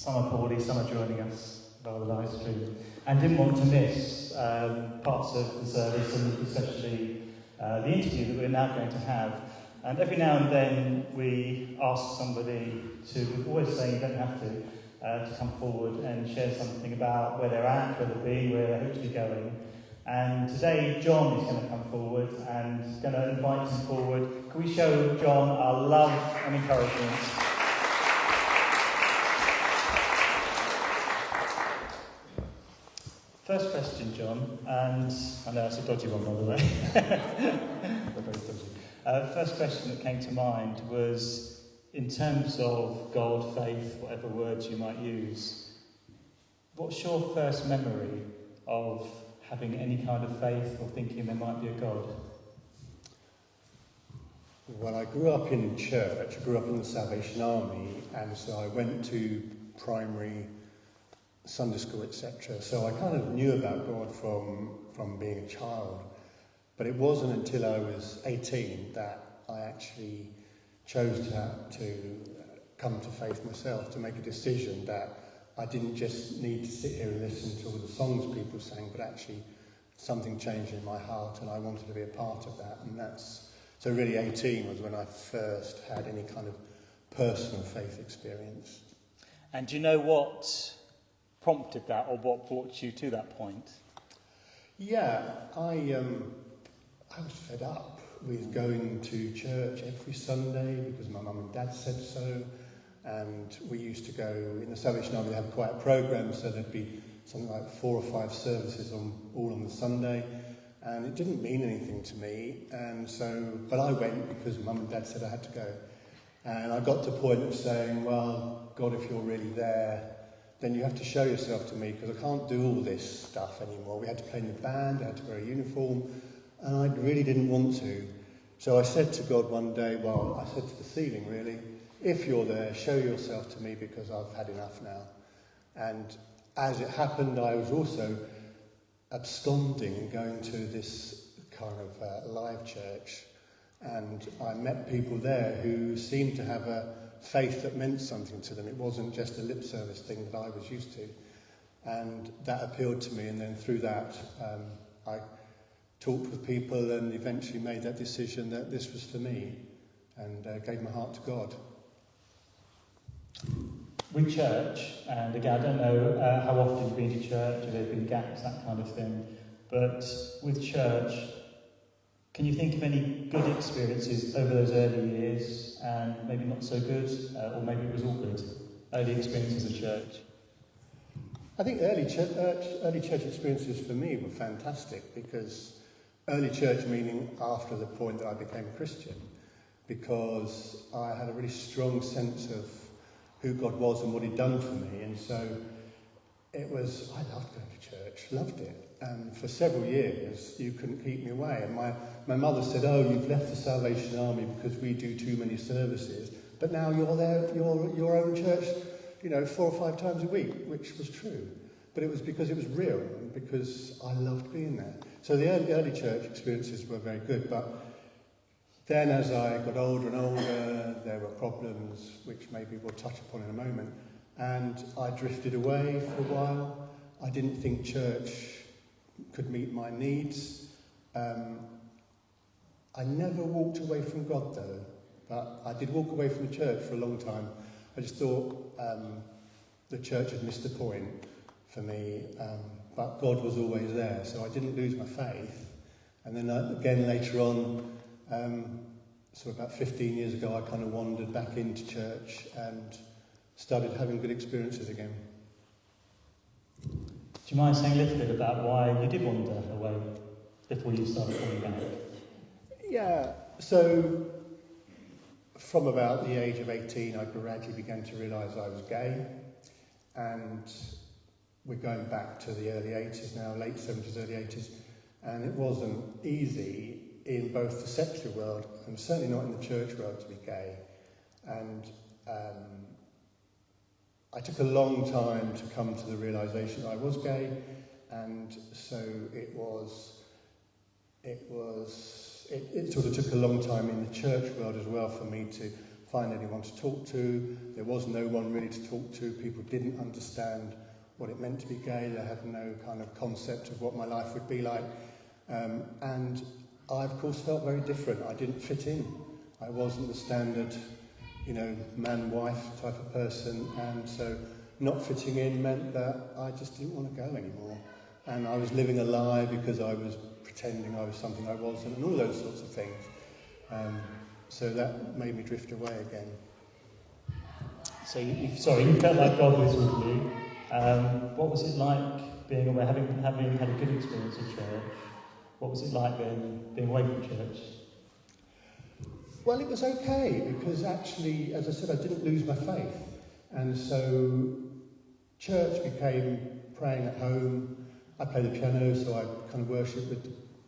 Some are poorly, some are joining us via the live stream, and didn't want to miss parts of the service, and especially the interview that we're now going to have. And every now and then we ask somebody to, we're always saying you don't have to come forward and share something about where they're at, where they've been, where they hope to be going. And today John is going to come forward and going to invite him forward. Can we show John our love and encouragement? First question, John, and I know it's a dodgy one, by the way. Very dodgy. First question that came to mind was, in terms of God, faith, whatever words you might use, what's your first memory of having any kind of faith or thinking there might be a God? Well, I grew up in church. I grew up in the Salvation Army, and so I went to primary, Sunday school, etc. So I kind of knew about God from being a child. But it wasn't until I was 18 that I actually chose to come to faith myself, to make a decision that I didn't just need to sit here and listen to all the songs people sang, but actually something changed in my heart and I wanted to be a part of that. And so really 18 was when I first had any kind of personal faith experience. And do you know what prompted that, or what brought you to that point? Yeah, I was fed up with going to church every Sunday because my mum and dad said so. And we used to go, in the Salvation Army, they have quite a programme, so there'd be something like 4 or 5 services all on the Sunday. And it didn't mean anything to me. But I went because mum and dad said I had to go. And I got to the point of saying, well, God, if you're really there, then you have to show yourself to me, because I can't do all this stuff anymore. We had to play in the band, I had to wear a uniform, and I really didn't want to. So I said to God one day, I said to the ceiling really, if you're there, show yourself to me, because I've had enough now. And as it happened, I was also absconding and going to this kind of live church. And I met people there who seemed to have a faith that meant something to them. It wasn't just a lip service thing that I was used to. And that appealed to me. And then through that, I talked with people and eventually made that decision that this was for me, and gave my heart to God. With church, and again, I don't know how often you've been to church, if there have been gaps, that kind of thing, but with church, can you think of any good experiences over those early years, and maybe not so good, or maybe it was all good, early experiences of church? I think early church experiences for me were fantastic, because early church meaning after the point that I became a Christian, because I had a really strong sense of who God was and what he'd done for me. And so I loved going to church, loved it. And for several years, you couldn't keep me away. And my mother said, you've left the Salvation Army because we do too many services. But now you're there, your own church, 4 or 5 times a week, which was true. But it was because it was real, and because I loved being there. So the early church experiences were very good. But then as I got older and older, there were problems, which maybe we'll touch upon in a moment. And I drifted away for a while. I didn't think church could meet my needs. I never walked away from God, though. But I did walk away from the church for a long time. I just thought the church had missed the point for me. But God was always there, so I didn't lose my faith. And then again later on, so about 15 years ago, I kind of wandered back into church and started having good experiences again. Do you mind saying a little bit about why you did wander away before you started coming back? Yeah, so from about the age of 18, I gradually began to realise I was gay, and we're going back to the early 80s now, late 70s, early 80s, and it wasn't easy in both the secular world and certainly not in the church world to be gay. And I took a long time to come to the realisation that I was gay, and so it sort of took a long time in the church world as well for me to find anyone to talk to. There was no one really to talk to. People didn't understand what it meant to be gay. They had no kind of concept of what my life would be like. And I, of course, felt very different. I didn't fit in. I wasn't the standard, man-wife type of person. And so not fitting in meant that I just didn't want to go anymore. And I was living a lie because I was pretending I was something I wasn't, and all those sorts of things. So that made me drift away again. So, you felt like God was with you. What was it like being away, having had a good experience of church? What was it like then being away from church? Well, it was okay, because actually, as I said, I didn't lose my faith. And so church became praying at home. I play the piano, so I kind of worship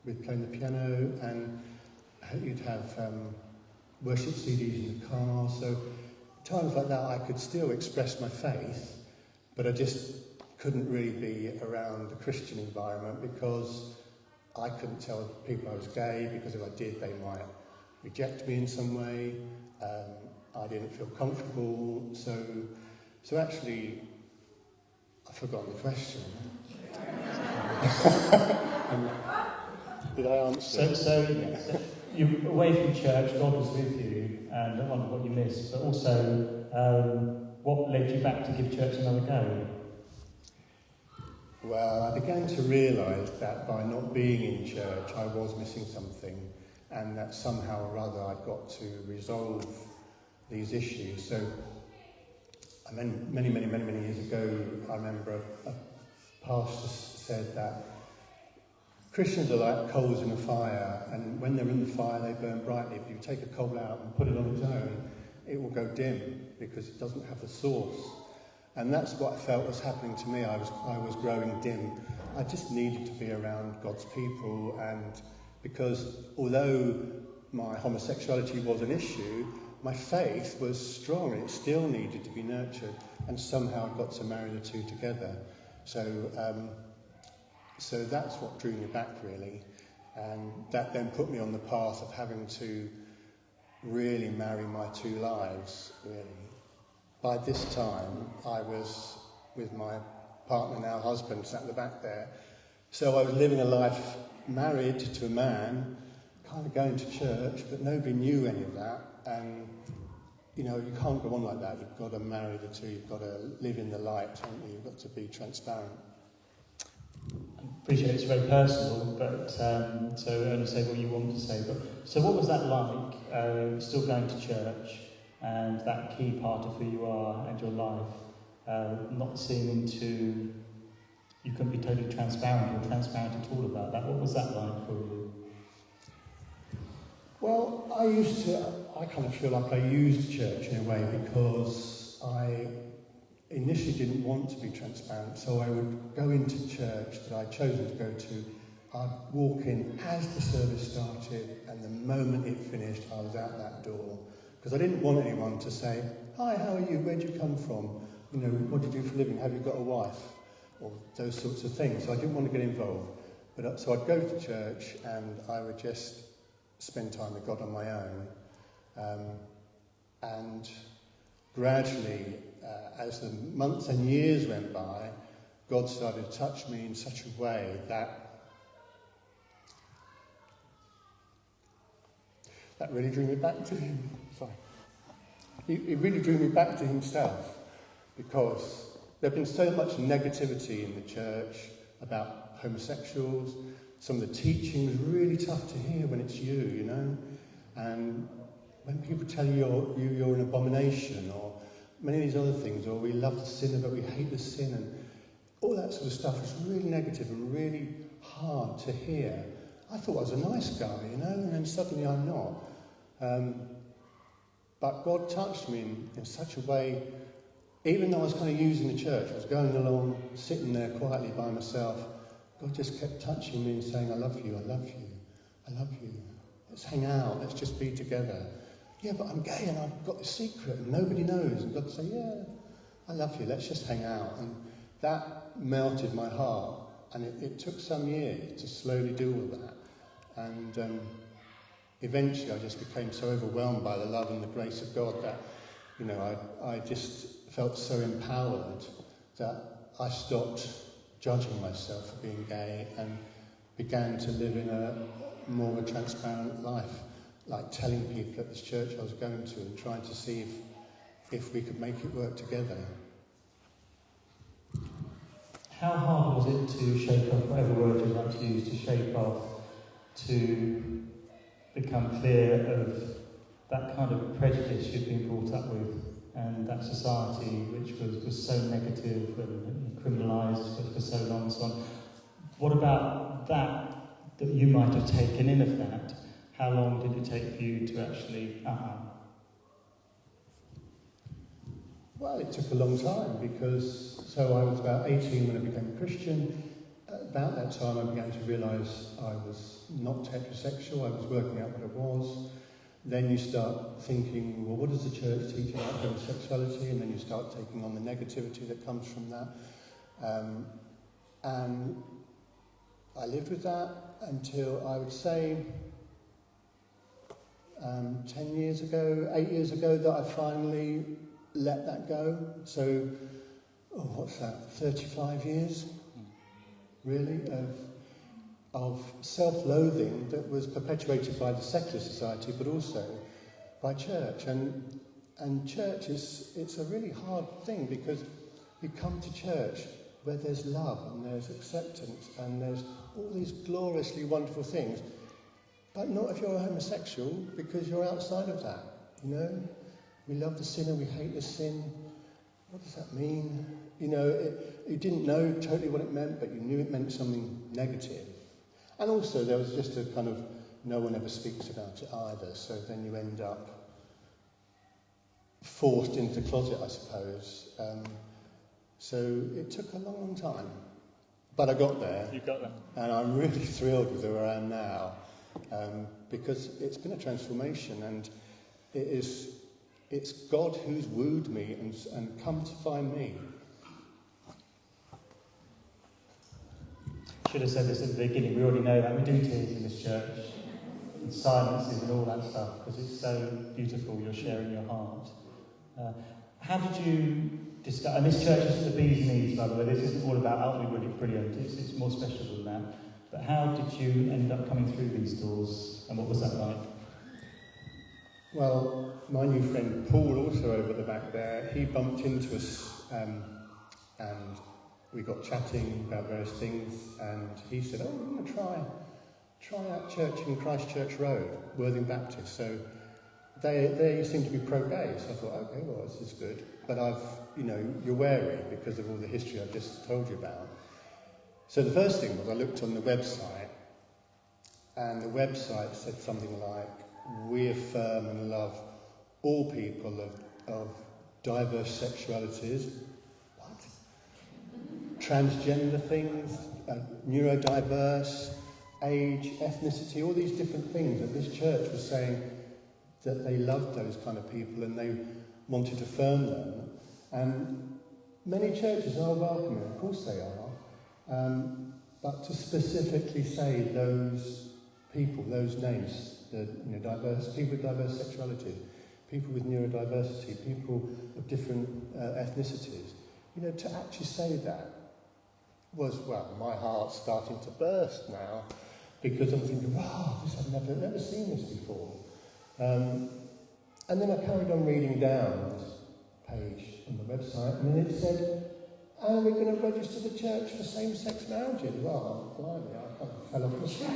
with playing the piano, and you'd have worship CDs in the car. So times like that I could still express my faith, but I just couldn't really be around a Christian environment because I couldn't tell people I was gay, because if I did they might reject me in some way. I didn't feel comfortable, so actually I've forgotten the question. Did I answer? So you away from church, God was with you, and I wonder what you missed, but also what led you back to give church another go? Well, I began to realise that by not being in church I was missing something, and that somehow or other I'd got to resolve these issues. So many years ago, I remember a pastor said that Christians are like coals in a fire, and when they're in the fire they burn brightly. If you take a coal out and put it on its own, it will go dim because it doesn't have the source. And that's what I felt was happening to me. I was growing dim. I just needed to be around God's people, and because although my homosexuality was an issue, my faith was strong and it still needed to be nurtured, and somehow I got to marry the two together. So that's what drew me back, really, and that then put me on the path of having to really marry my two lives, really. By this time, I was with my partner, now husband, sat at the back there. So I was living a life married to a man, kind of going to church, but nobody knew any of that. And, you can't go on like that. You've got to marry the two. You've got to live in the light, haven't you? You've got to be transparent. I appreciate it's very personal, but so only say what you want to say. But so what was that like, still going to church, and that key part of who you are and your life, not seeming to, you couldn't be totally transparent or transparent at all about that. What was that like for you? Well, I kind of feel like I used church in a way, because I initially didn't want to be transparent, so I would go into church that I'd chosen to go to. I'd walk in as the service started, and the moment it finished, I was out that door. Because I didn't want anyone to say, "Hi, how are you? Where'd you come from? What do you do for a living? Have you got a wife?" Or those sorts of things. So I didn't want to get involved. So I'd go to church, and I would just spend time with God on my own. And gradually, as the months and years went by, God started to touch me in such a way that really drew me back to him. Sorry. It really drew me back to himself, because there'd been so much negativity in the church about homosexuals. Some of the teaching was really tough to hear when it's you, And when people tell you you're an abomination, or many of these other things, or we love the sinner but we hate the sin, and all that sort of stuff is really negative and really hard to hear. I thought I was a nice guy, and then suddenly I'm not. But God touched me in such a way, even though I was kind of using the church, I was going along, sitting there quietly by myself, God just kept touching me and saying, "I love you, I love you, I love you. Let's hang out, let's just be together." "Yeah, but I'm gay and I've got this secret and nobody knows." And God would say, "Yeah, I love you, let's just hang out." And that melted my heart. And it took some years to slowly do all that. And eventually I just became so overwhelmed by the love and the grace of God that, you know, I just felt so empowered that I stopped judging myself for being gay and began to live in a more of a transparent life, like telling people at this church I was going to and trying to see if we could make it work together. How hard was it to shake off, whatever word you'd like to use, to shake off, to become clear of that kind of prejudice you'd been brought up with, and that society which was so negative and criminalised for so long and so on? What about that you might have taken in of that? How long did it take for you to actually... Well, it took a long time so I was about 18 when I became a Christian. About that time I began to realise I was not heterosexual, I was working out what it was. Then you start thinking, well, what does the church teach about homosexuality? And then you start taking on the negativity that comes from that. And I lived with that until, I would say, 8 years ago, that I finally let that go. So, what's that, 35 years, really, of self-loathing that was perpetuated by the secular society, but also by church. And church it's a really hard thing, because you come to church where there's love and there's acceptance and there's all these gloriously wonderful things, but not if you're a homosexual, because you're outside of that, you know? We love the sinner, we hate the sin. What does that mean? You know, you didn't know totally what it meant, but you knew it meant something negative. And also there was just a kind of, no one ever speaks about it either, so then you end up forced into the closet, I suppose. So it took a long, long time. But I got there. You got there. And I'm really thrilled with where I am now, because it's been a transformation, and it's God who's wooed me and come to find me. Should have said this at the beginning. We already know that. We do tears in this church, and silences and all that stuff, because it's so beautiful. You're sharing your heart. How did you discover? And this church isn't the bee's knees, by the way. This isn't all about "aren't we really brilliant?" It's more special than that. But how did you end up coming through these doors, and what was that like? Well, my new friend Paul, also over the back there, he bumped into us, and we got chatting about various things, and he said, "Oh, we're going to try that church in Christchurch Road, Worthing Baptist." So they seem to be pro-gay, so I thought, okay, well, this is good. But you're wary because of all the history I've just told you about. So the first thing was I looked on the website, and the website said something like, "We affirm and love all people of diverse sexualities." What? Transgender things, neurodiverse, age, ethnicity, all these different things. And this church was saying that they loved those kind of people and they wanted to affirm them. And many churches are welcoming, of course they are. But to specifically say those people, those names, diverse people with diverse sexualities, people with neurodiversity, people of different ethnicities, to actually say that was, well, my heart's starting to burst now, because I'm thinking, wow, I've never seen this before. And then I carried on reading down this page on the website, and then it said, "Oh, we're going to register the church for same-sex marriages." Well, blimey, I kind of fell off the seat,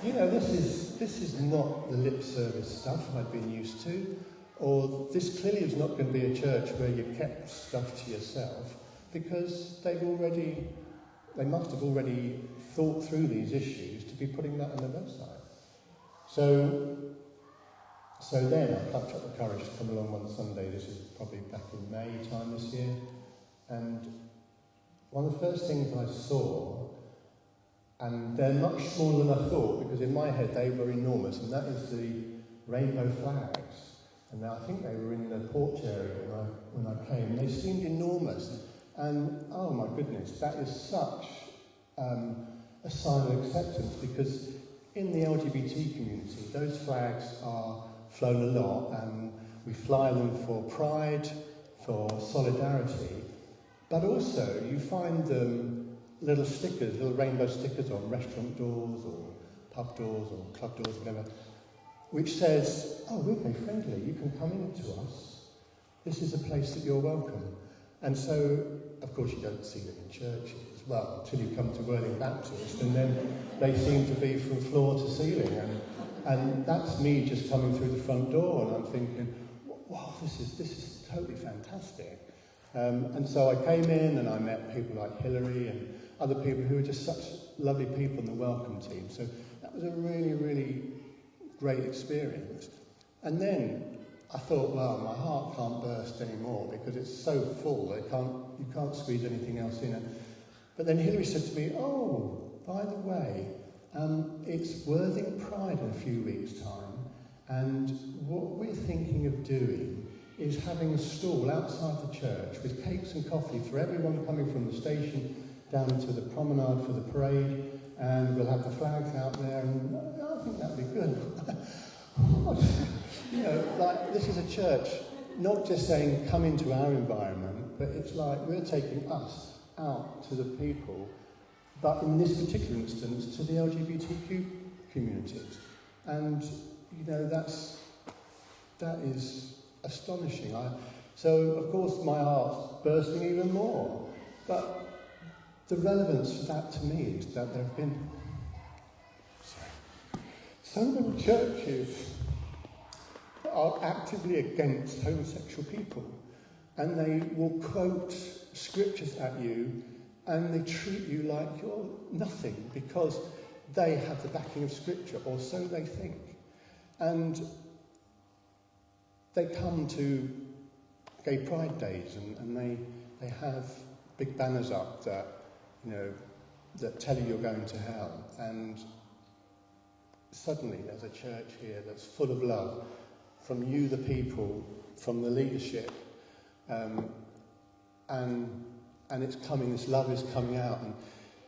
because, this is not the lip service stuff I've been used to, or this clearly is not going to be a church where you kept stuff to yourself, because they must have already thought through these issues to be putting that on the website. So then I plucked up the courage to come along one Sunday. This is probably back in May time this year, and one of the first things I saw, and they're much smaller than I thought, because in my head they were enormous, and that is the rainbow flags. And I think they were in the porch area when I came. They seemed enormous, and oh my goodness, that is such a sign of acceptance, because in the LGBT community, those flags are flown a lot, and we fly them for pride, for solidarity, but also you find them little stickers, little rainbow stickers on restaurant doors or pub doors or club doors, whatever, which says, oh, we're gay friendly, you can come into us, this is a place that you're welcome. And so, of course, you don't see them in churches, well, until you come to Worthing Baptist, and then they seem to be from floor to ceiling, and that's me just coming through the front door, and I'm thinking, wow, this is totally fantastic. And so I came in and I met people like Hilary and other people who were just such lovely people in the welcome team. So that was a really, really great experience. And then I thought, well, my heart can't burst anymore because it's so full. You can't squeeze anything else in it. But then Hilary said to me, oh, by the way, it's Worthing Pride in a few weeks' time, and what we're thinking of doing is having a stall outside the church with cakes and coffee for everyone coming from the station down to the promenade for the parade, and we'll have the flags out there, and I think that'd be good. You know, like, this is a church, not just saying come into our environment, but it's like we're taking us out to the people, but in this particular instance, to the LGBTQ communities. And, you know, that is astonishing. So, of course, my heart's bursting even more. But the relevance of that to me is that there have been so many churches that are actively against homosexual people, and they will quote scriptures at you, and they treat you like you're nothing because they have the backing of scripture, or so they think. And they come to gay pride days, and they have big banners up that, you know, that tell you you're going to hell. And suddenly there's a church here that's full of love from you, the people, from the leadership, and it's coming, this love is coming out. And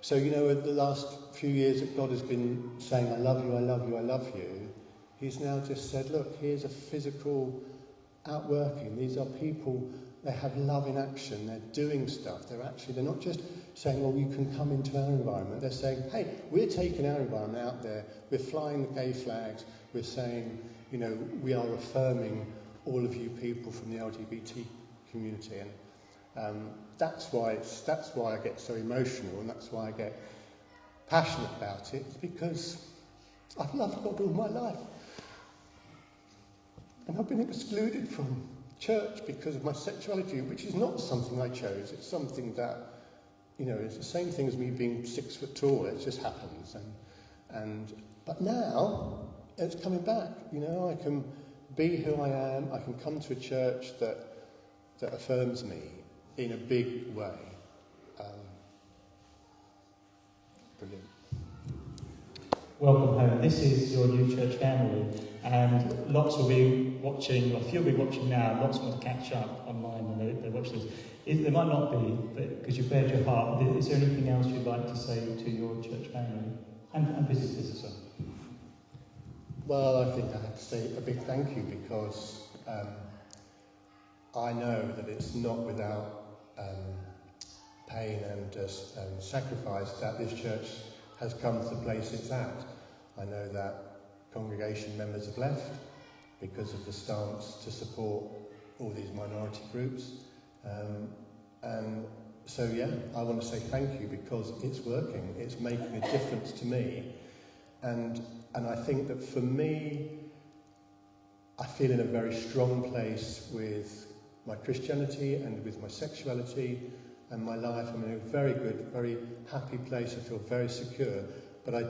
so, you know, the last few years that God has been saying, I love you, I love you, I love you, he's now just said, look, here's a physical outworking. These are people, they have love in action, they're doing stuff. They're not just saying, well, you can come into our environment. They're saying, hey, we're taking our environment out there, we're flying the gay flags, we're saying, you know, we are affirming all of you people from the LGBT community. And that's why I get so emotional, and that's why I get passionate about it. It's because I've loved God all my life, and I've been excluded from church because of my sexuality, which is not something I chose. It's something that, you know, it's the same thing as me being 6 foot tall. It just happens. But now it's coming back. You know, I can be who I am. I can come to a church that affirms me in a big way. Brilliant. Welcome home. This is your new church family, and lots will be watching, or a few will be watching now, lots want to catch up online when they watch this. There might not be, but because you've bared your heart, is there anything else you'd like to say to your church family and visitors as well? Well, I think I have to say a big thank you, because I know that it's not without pain and sacrifice that this church has come to the place it's at. I know that congregation members have left because of the stance to support all these minority groups. And so, yeah, I want to say thank you, because it's working. It's making a difference to me. And I think that for me, I feel in a very strong place with my Christianity and with my sexuality and my life. I'm in a very good, very happy place. I feel very secure. But I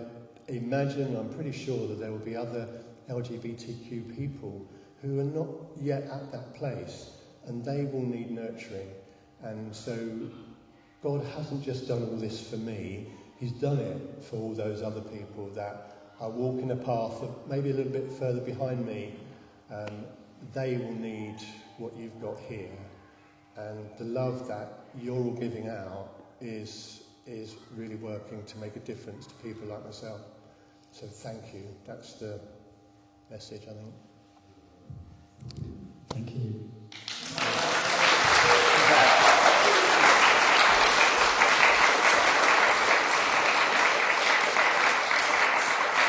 imagine, I'm pretty sure that there will be other LGBTQ people who are not yet at that place, and they will need nurturing. And so God hasn't just done all this for me, he's done it for all those other people that are walking a path that maybe a little bit further behind me. They will need what you've got here. And the love that you're all giving out is really working to make a difference to people like myself. So thank you. That's the message, I think.